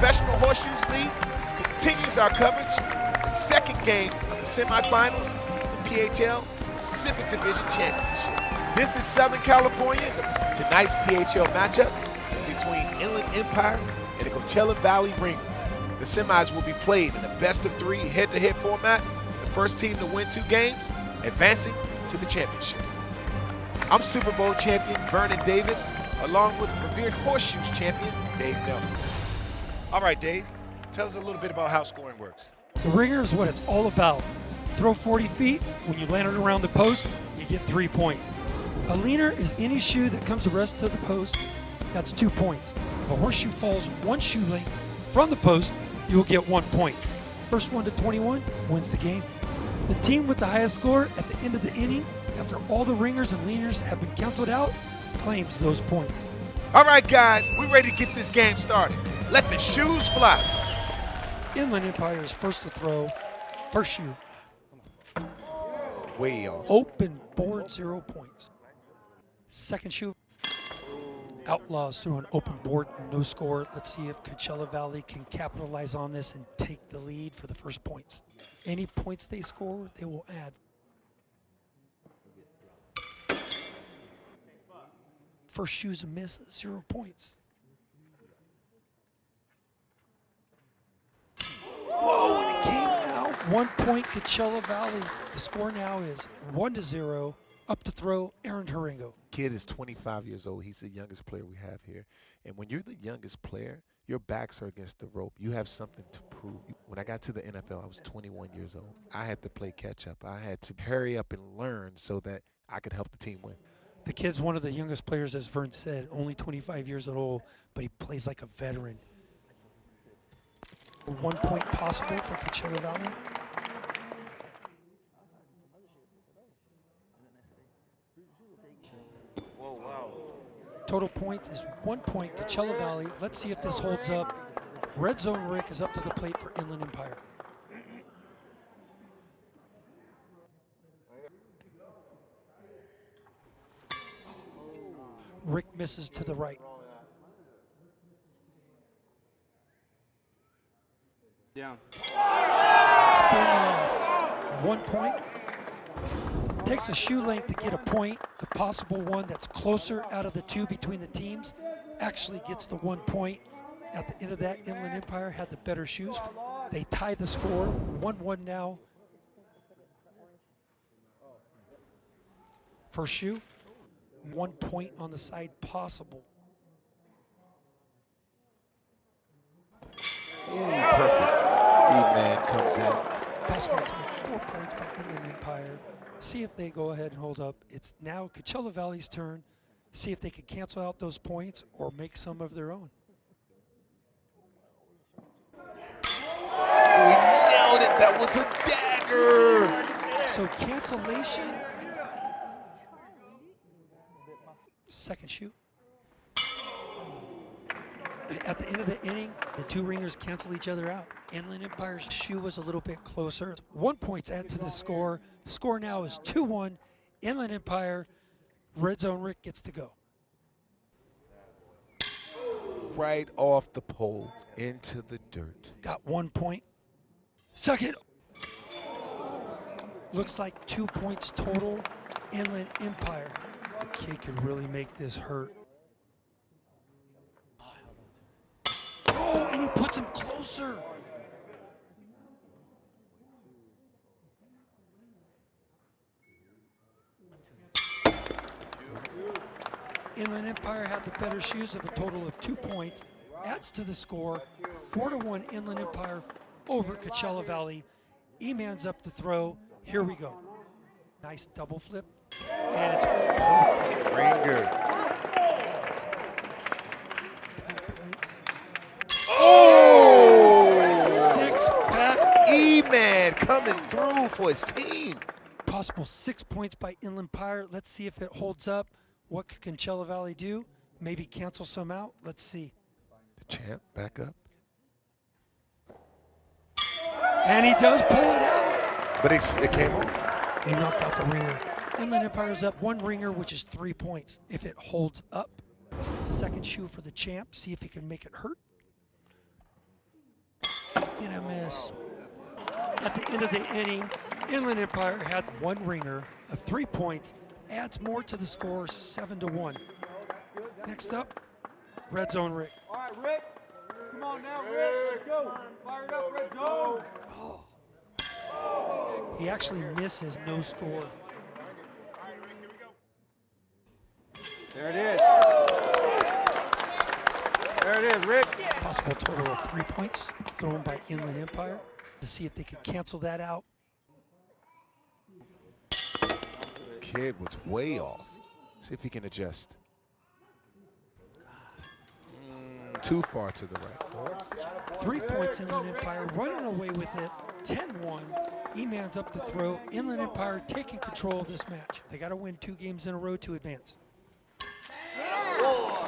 professional Horseshoes League continues our coverage. The second game of the semifinal of the PHL Pacific Division Championships. This is Southern California. Tonight's PHL matchup is between Inland Empire and the Coachella Valley Ringerz. The semis will be played in a best-of-3 head-to-head format. The first team to win 2 games advancing to the championship. I'm Super Bowl champion Vernon Davis, along with revered Horseshoes champion Dave Nelson. All right, Dave, tell us a little bit about how scoring works. The ringer is what it's all about. Throw 40 feet, when you land it around the post, you get 3 points. A leaner is any shoe that comes abreast to the post, that's 2 points. If a horseshoe falls 1 shoe length from the post, you will get 1 point. First one to 21 wins the game. The team with the highest score at the end of the inning, after all the ringers and leaners have been canceled out, claims those points. All right, guys, we're ready to get this game started. Let the shoes fly. Inland Empire is first to throw. First shoe. Way off. Open board, 0 points. Second shoe. Outlaws through an open board, no score. Let's see if Coachella Valley can capitalize on this and take the lead for the first points. Any points they score, they will add. First shoe's a miss, 0 points. Whoa, and it came out. 1 point, Coachella Valley. The score now is 1-0. Up to throw, Aaron Tarango. Kid is 25 years old. He's the youngest player we have here. And when you're the youngest player, your backs are against the rope. You have something to prove. When I got to the NFL, I was 21 years old. I had to play catch up. I had to hurry up and learn so that I could help the team win. The kid's one of the youngest players, as Vern said, only 25 years old, but he plays like a veteran. 1 point possible for Coachella Valley. Whoa, wow. Total points is 1 point, Coachella Valley. Let's see if this holds up. Red Zone Rick is up to the plate for Inland Empire. Rick misses to the right. Down. Spin off. 1 point. Takes a shoe length to get a point. The possible one that's closer out of the 2 between the teams actually gets the 1 point. At the end of that, Inland Empire had the better shoes. They tie the score, 1-1 now. First shoe, 1 point on the side possible. Ooh, perfect. E-Man comes in. Possible 4 points by Inland Empire. See if they go ahead and hold up. It's now Coachella Valley's turn. See if they can cancel out those points or make some of their own. We nailed it. That was a dagger. So cancellation. Second shoe. At the end of the inning, the 2 ringers cancel each other out. Inland Empire's shoe was a little bit closer. 1 point add to the score. The score now is 2-1. Inland Empire. Red Zone Rick gets to go. Right off the pole into the dirt. Got 1 point. Second. Looks like 2 points total. Inland Empire. The kid could really make this hurt. Oh, and he puts him closer. Inland Empire had the better shoes of a total of 2 points. Adds to the score, 4-1 Inland Empire over Coachella Valley. E-Man's up to throw. Here we go. Nice double flip. And it's perfect. Ringerz. Oh! 6-pack. E-Man coming through for his team. Possible 6 points by Inland Empire. Let's see if it holds up. What could Coachella Valley do? Maybe cancel some out. Let's see. The champ back up. And he does pull it out. But it came off. He knocked out the ringer. Inland Empire's up 1 ringer, which is 3 points. If it holds up, second shoe for the champ. See if he can make it hurt. and a miss. At the end of the inning, Inland Empire had one ringer of 3 points, adds more to the score, 7-1. Next up, Red Zone Rick. All right, Rick. Come on now, Rick. Let's go. Fire it up, Red Zone. He actually misses, no score. There it is. There it is, Rick. Possible total of 3 points thrown by Inland Empire to see if they could cancel that out. Kid was way off. See if he can adjust. Too far to the right. 3 points, Inland Empire running away with it, 10-1. E-Man's up the throw. Inland Empire taking control of this match. They got to win 2 games in a row to advance.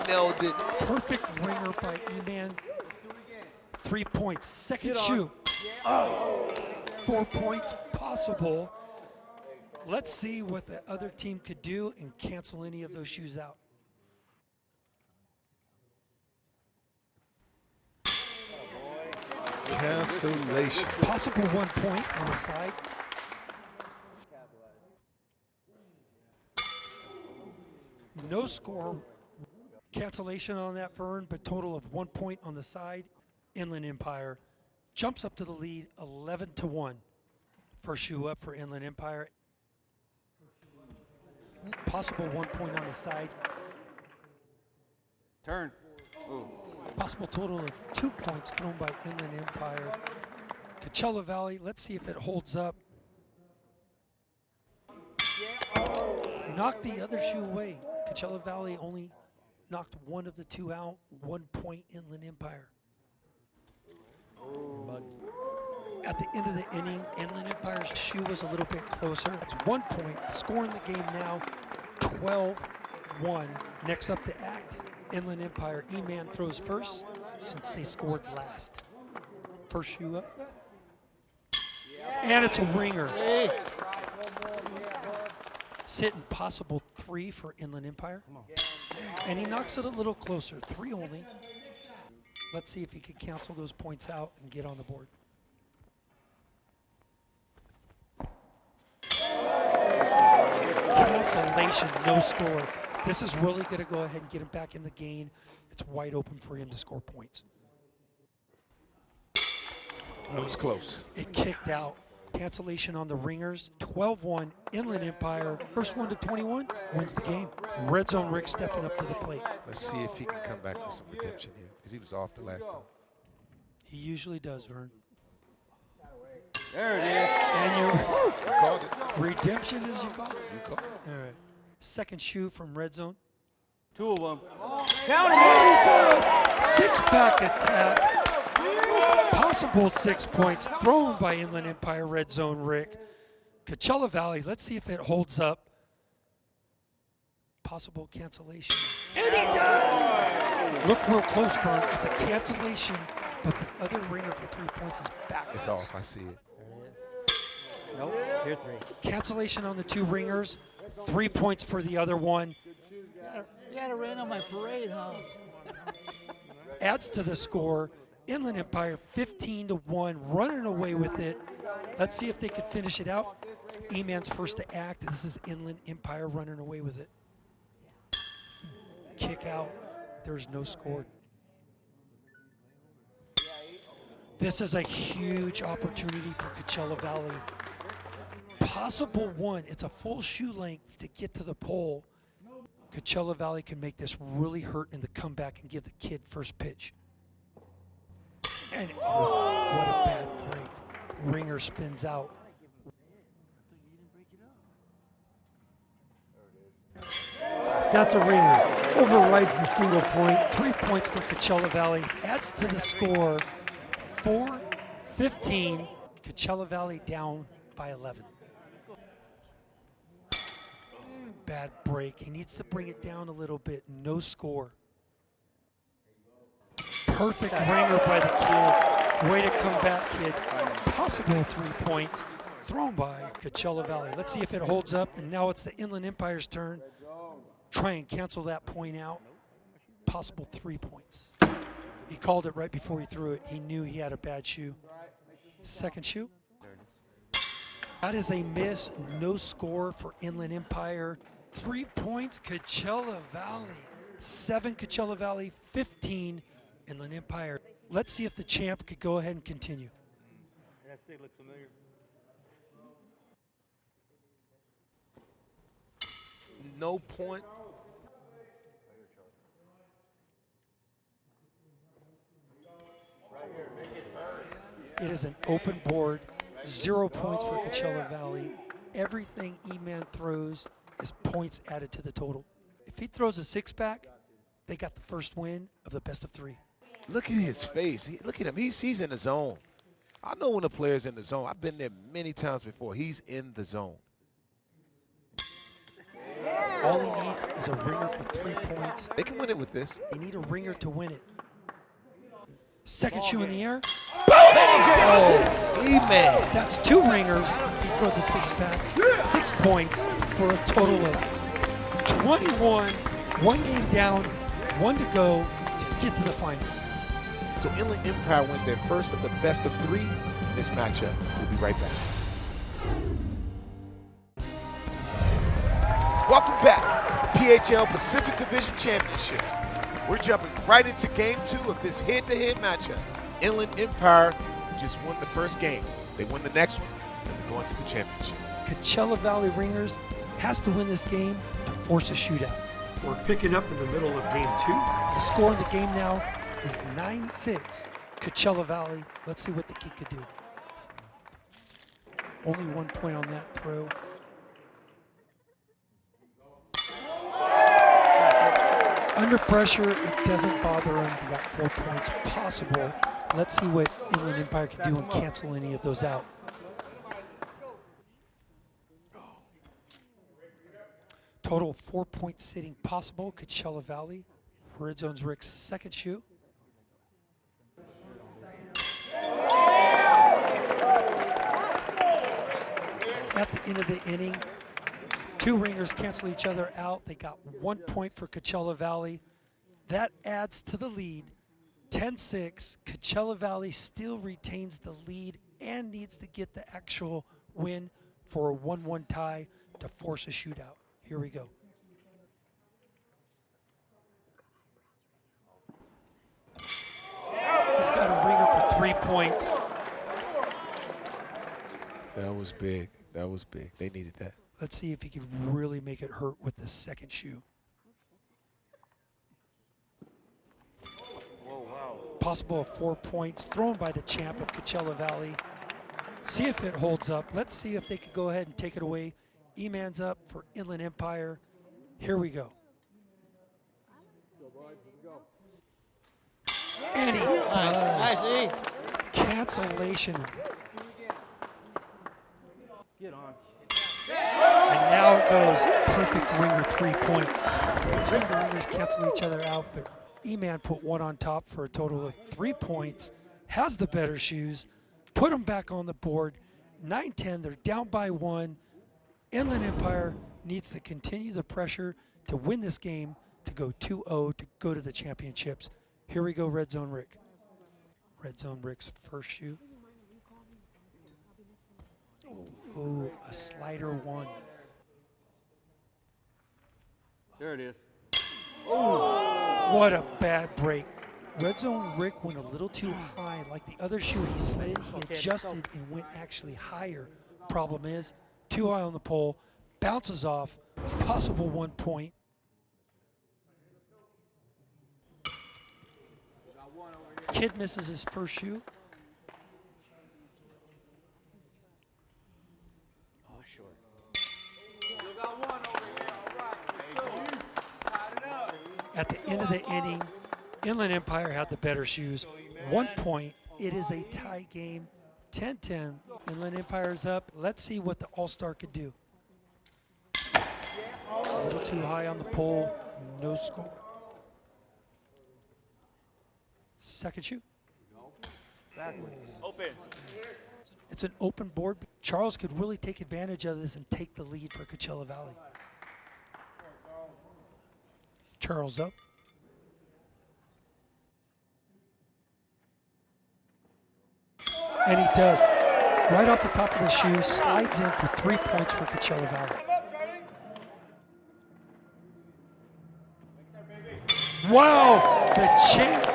Nailed it. Perfect ringer by E-Man. 3 points. Second shoe. 4 points possible. Let's see what the other team could do and cancel any of those shoes out. Cancellation. Possible 1 point on the side. No score. Cancellation on that, Vern, but total of 1 point on the side. Inland Empire jumps up to the lead, 11-1. First shoe up for Inland Empire. Possible 1 point on the side. Turn. Ooh. Possible total of 2 points thrown by Inland Empire. Coachella Valley, let's see if it holds up. Knocked the other shoe away. Coachella Valley only knocked one of the two out. 1 point Inland Empire. At the end of the inning, Inland Empire's shoe was a little bit closer. It's 1 point, scoring the game now, 12-1. Next up to act, Inland Empire. E-Man throws first since they scored last. First shoe up. And it's a ringer. Sitting possible 3 for Inland Empire. And he knocks it a little closer, 3 only. Let's see if he can cancel those points out and get on the board. Cancellation, no score. This is really going to go ahead and get him back in the game. It's wide open for him to score points. That was close. It kicked out. Cancellation on the Ringers. 12-1, Inland Empire. First one to 21 wins the game. Red Zone Rick stepping up to the plate. Let's see if he can come back with some redemption here, because he was off the last time. He usually does, Vern. There it is. And you Called it. redemption, as you call it. You called it. All right. Second shoe from Red Zone. 2 of them. And he does. Six-pack attack. Possible 6 points thrown by Inland Empire. Red Zone Rick. Coachella Valley. Let's see if it holds up. Possible cancellation. And he does. Look real close, Vern. It's a cancellation, but the other ringer for 3 points is backwards. It's off. I see it. Nope. Here 3. Cancellation on the 2 ringers. 3 points for the other one. You had to rain on my parade, huh? Adds to the score. Inland Empire 15-1, running away with it. Let's see if they could finish it out. E-Man's first to act. This is Inland Empire running away with it. Kick out. There's no score. This is a huge opportunity for Coachella Valley. Possible 1. It's a full shoe length to get to the pole. Coachella Valley can make this really hurt in the comeback and give the kid first pitch. And oh, what a bad break. Ringer spins out. That's a ringer. Overrides the single point. 3 points for Coachella Valley. Adds to the score. 4-15. Coachella Valley down by 11. Bad break. He needs to bring it down a little bit. No score. Perfect ringer by the kid. Way to come back, kid. Possible 3 points thrown by Coachella Valley. Let's see if it holds up. And now it's the Inland Empire's turn. Try and cancel that point out. Possible 3 points. He called it right before he threw it. He knew he had a bad shoe. Second shoot. That is a miss. No score for Inland Empire. 3 points, Coachella Valley. 7 Coachella Valley, 15 Inland Empire. Let's see if the champ could go ahead and continue. That stick looks familiar. No point. It is an open board, 0 points for Coachella Valley. Everything E-Man throws is points added to the total. If he throws a six-pack, they got the first win of the best of 3. Look at his face. Look at him. He's in the zone. I know when a player's in the zone. I've been there many times before. He's in the zone. All he needs is a ringer for 3 points. They can win it with this. They need a ringer to win it. Second shoe in the air. Boom! And he does it! E-Man. That's 2 ringers. He throws a six-pack. 6 points for a total of 21. 1 game down, 1 to go to get to the finals. So Inland Empire wins their first of the best of 3 in this matchup. We'll be right back. Welcome back to PHL Pacific Division Championships. We're jumping right into game 2 of this head-to-head matchup. Inland Empire just won the first game. They win the next one, and they're going to the championship. Coachella Valley Ringerz has to win this game to force a shootout. We're picking up in the middle of game 2. The score in the game now is 9-6. Coachella Valley. Let's see what the kid could do. Only 1 point on that throw. Under pressure, it doesn't bother him. He got 4 points possible. Let's see what Inland Empire can do and cancel any of those out. Total of 4 points sitting possible. Coachella Valley. Red Zone's Rick's second shoe. At the end of the inning, 2 ringers cancel each other out. They got 1 point for Coachella Valley. That adds to the lead. 10-6. Coachella Valley still retains the lead and needs to get the actual win for a 1-1 tie to force a shootout. Here we go. He's got a ringer for 3 points. That was big. That was big. They needed that. Let's see if he can really make it hurt with the second shoe. Whoa, wow. Possible of 4 points thrown by the champ of Coachella Valley. See if it holds up. Let's see if they could go ahead and take it away. E-Man's up for Inland Empire. Here we go. And he does. I see. Cancellation. Get on. And now it goes perfect ringer 3 points. The ringers cancel each other out, but E-Man put 1 on top for a total of 3 points. Has the better shoes. Put them back on the board. 9-10, they're down by 1. Inland Empire needs to continue the pressure to win this game to go 2-0 to go to the championships. Here we go, Red Zone Rick. Red Zone Rick's first shoe. Ooh, a slider 1. There it is. What a bad break. Red Zone Rick went a little too high. Like the other shoe, he slid, he adjusted and went actually higher. Problem is, too high on the pole, bounces off, possible 1 point. Kid misses his first shoe. Oh, short. Still got one over here. All right. Tied it up. At the end of the inning, Inland Empire had the better shoes. 1 point. It is a tie game. 10-10. Inland Empire's up. Let's see what the All-Star could do. A little too high on the pole. No score. Second shoe. Open. It's an open board. Charles could really take advantage of this and take the lead for Coachella Valley. Charles up. And he does. Right off the top of the shoe, slides in for 3 points for Coachella Valley. Wow, the champ,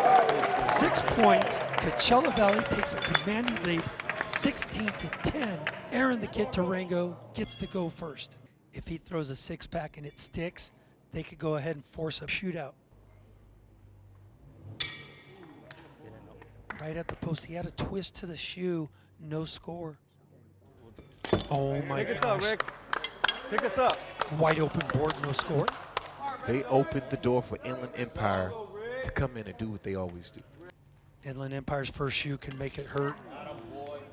6 points. Coachella Valley takes a commanding lead, 16-10. Aaron, the kid Tarango, gets to go first. If he throws a 6-pack and it sticks, they could go ahead and force a shootout. Right at the post, he had a twist to the shoe, no score. Oh my Pick us up, gosh. Rick. Pick us up. Wide open board, no score. They opened the door for Inland Empire to come in and do what they always do. Inland Empire's first shoe can make it hurt.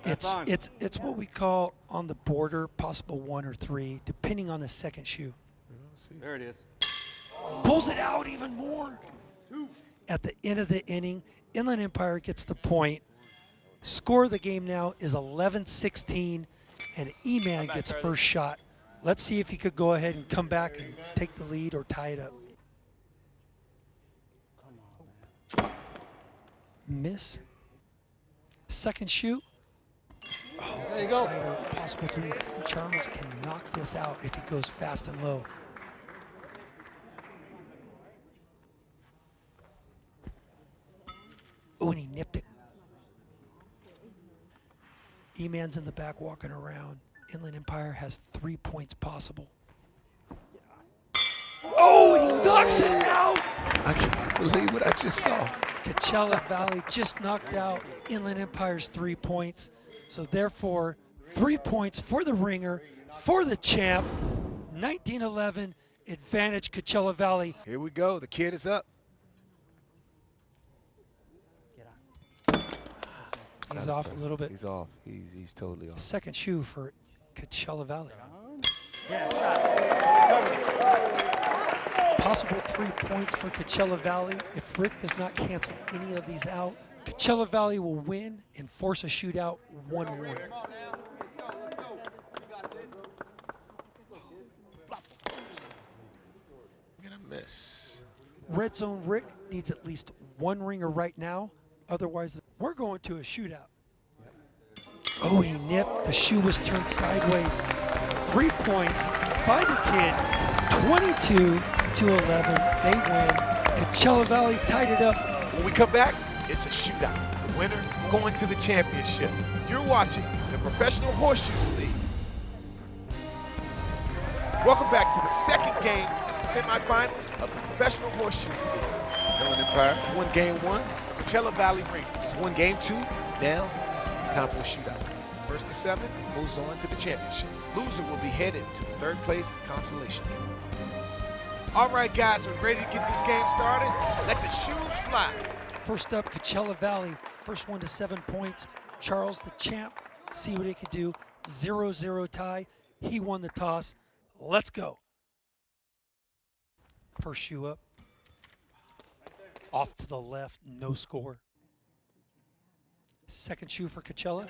That's on. It's what we call on the border, possible 1 or 3, depending on the second shoe. There it is. Pulls it out even more. At the end of the inning, Inland Empire gets the point. Score of the game now is 11-16, and E-Man gets first shot. Let's see if he could go ahead and come back and take the lead or tie it up. Miss. Second shoot. Oh, There you go. slider, possible 3. Charles can knock this out if he goes fast and low. Oh, and he nipped it. E-Man's in the back walking around. Inland Empire has 3 points possible. Oh, and he knocks it out! I can't believe what I just saw. Coachella Valley just knocked out Inland Empire's 3 points. So therefore, 3 points for the ringer, for the champ. 1911, advantage Coachella Valley. Here we go. The kid is up. He's off a little bit. He's off. He's totally off. Second shoe for Coachella Valley. Possible 3 points for Coachella Valley. If Rick does not cancel any of these out, Coachella Valley will win and force a shootout 1-1. Gonna miss. Red Zone Rick needs at least 1 ringer right now. Otherwise, we're going to a shootout. Oh, he nipped. The shoe was turned sideways. 3 points by the kid. 22-11. They win. Coachella Valley tied it up. When we come back, it's a shootout. The winner is going to the championship. You're watching the Professional Horseshoes League. Welcome back to the second game of the semifinals of the Professional Horseshoes League. Inland Empire won game 1. Coachella Valley Ringerz won game 2. Now it's time for a shootout. First to 7 moves on to the championship. Loser will be headed to the 3rd place consolation game. All right, guys, we're ready to get this game started. Let the shoes fly. First up, Coachella Valley. First one to 7 points. Charles, the champ, see what he could do. 0-0 tie. He won the toss. Let's go. First shoe up. Off to the left, no score. Second shoe for Coachella.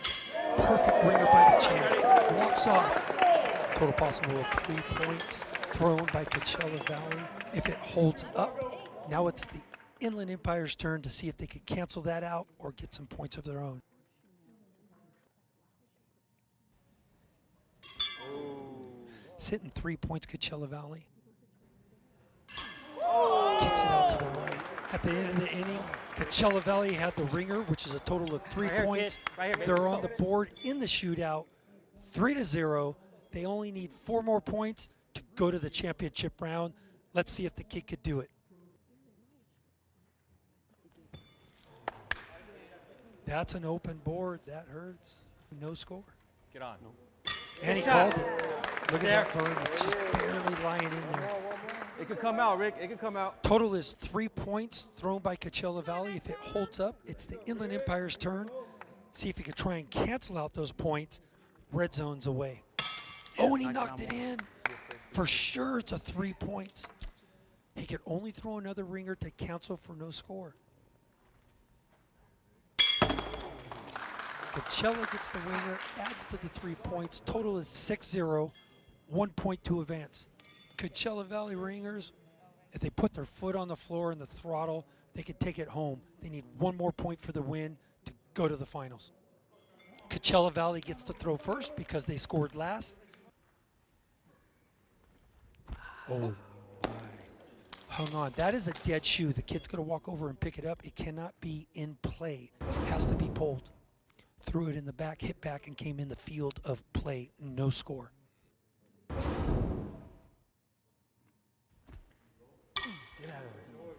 Perfect ringer by the champ. Walks off. Total possible of 3 points thrown by Coachella Valley. If it holds up, now it's the Inland Empire's turn to see if they could cancel that out or get some points of their own. Sitting 3 points, Coachella Valley. Kicks it out to the right. At the end of the inning, Coachella Valley had the ringer, which is a total of 3 points. They're on the board in the shootout, 3-0. They only need 4 more points to go to the championship round. Let's see if the kid could do it. That's an open board. That hurts. No score. Get on. And he called it. Look at that bird. It's just barely lying in there. It could come out, Rick. It could come out. Total is 3 points thrown by Coachella Valley. If it holds up, it's the Inland Empire's turn. See if he could try and cancel out those points. Red zone's away. Oh, and he knocked it in. For sure, it's a 3 points. He could only throw another ringer to cancel for no score. Coachella gets the ringer, adds to the 3 points. Total is 6-0, 1 point to advance. Coachella Valley Ringerz, if they put their foot on the floor and the throttle, they could take it home. They need 1 more point for the win to go to the finals. Coachella Valley gets to throw first because they scored last. Oh my. Hung on. That is a dead shoe. The kid's going to walk over and pick it up. It cannot be in play. It has to be pulled. Threw it in the back, hit back, and came in the field of play. No score.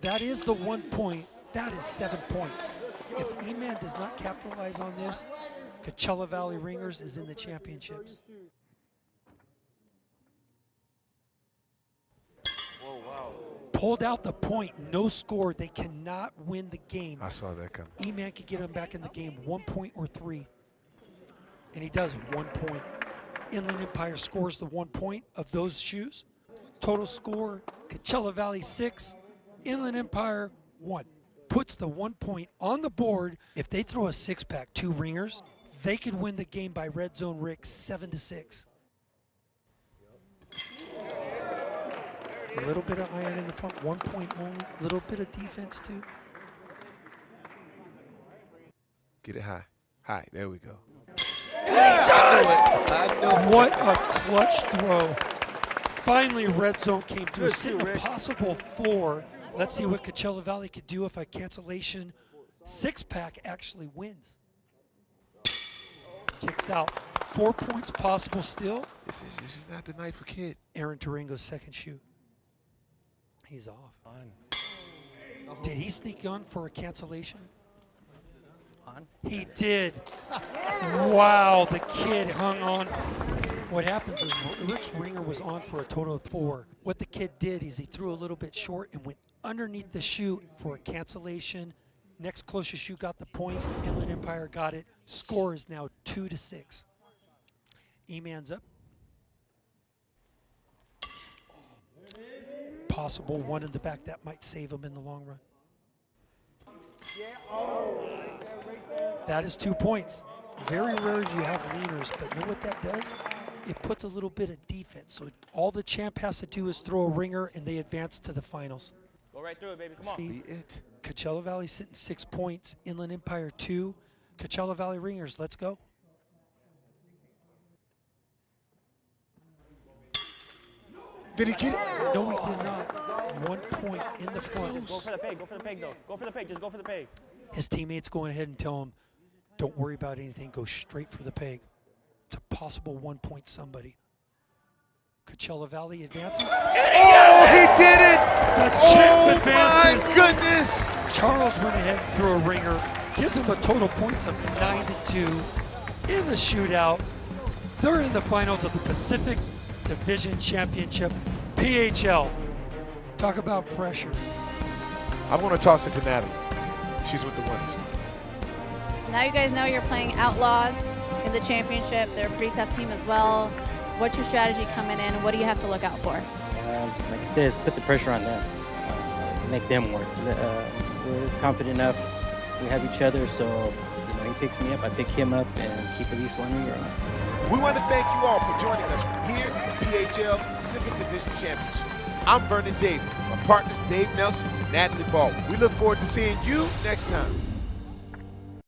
That is the 1 point. That is 7 points. If E-Man does not capitalize on this, Coachella Valley Ringerz is in the championships. Whoa, wow. Pulled out the point, no score. They cannot win the game. I saw that coming. E-Man could get him back in the game, 1 point or 3. And he does, 1 point. Inland Empire scores the 1 point of those shoes. Total score, Coachella Valley 6, Inland Empire 1. Puts the 1 point on the board. If they throw a 6-pack, 2 ringers, they could win the game by red zone Rick 7-6. A little bit of iron in the front, 1 point only, a little bit of defense too. Get it high. High, there we go. And he does! I know. What a clutch throw. Finally, red zone came through, sitting a possible 4. Let's see what Coachella Valley could do if a cancellation 6-pack actually wins. Kicks out. 4 points possible still. This is not the night for kid. Aaron Tarango's second shoe. He's off. Did he sneak on for a cancellation? He did. Wow, the kid hung on. What happens is Rick's ringer was on for a total of 4. What the kid did is he threw a little bit short and went underneath the shoe for a cancellation. Next closest shoe got the point. Inland Empire got it. Score is now 2-6. E-Man's up. Possible one in the back that might save him in the long run. That is 2 points. Very rare you have leaners, but know what that does? It puts a little bit of defense. So all the champ has to do is throw a ringer and they advance to the finals. Go right through it, baby. Come on. Be it. Coachella Valley sitting 6 points. Inland Empire 2. Coachella Valley Ringerz, let's go. Did he get it? No, he did not. 1 point in the front. Go for the peg. Go for the peg, though. Go for the peg. Just go for the peg. His teammates going ahead and tell him, don't worry about anything. Go straight for the peg. It's a possible 1 point somebody. Coachella Valley advances. Oh, he did it! The champ Oh advances. my goodness! Charles went ahead and threw a ringer. Gives him a total points of 9-2 in the shootout. They're in the finals of the Pacific Division Championship, PHL. Talk about pressure. I'm going to toss it to Natalie. She's with the winners. Now you guys know you're playing Outlaws in the championship. They're a pretty tough team as well. What's your strategy coming in? What do you have to look out for? Like I said, it's put the pressure on them. Make them work. We're confident enough. We have each other, so he picks me up, I pick him up, and keep at least 1 ringer on. We want to thank you all for joining us from here at the PHL Pacific Division Championship. I'm Vernon Davis. My partners Dave Nelson and Natalie Baldwin. We look forward to seeing you next time.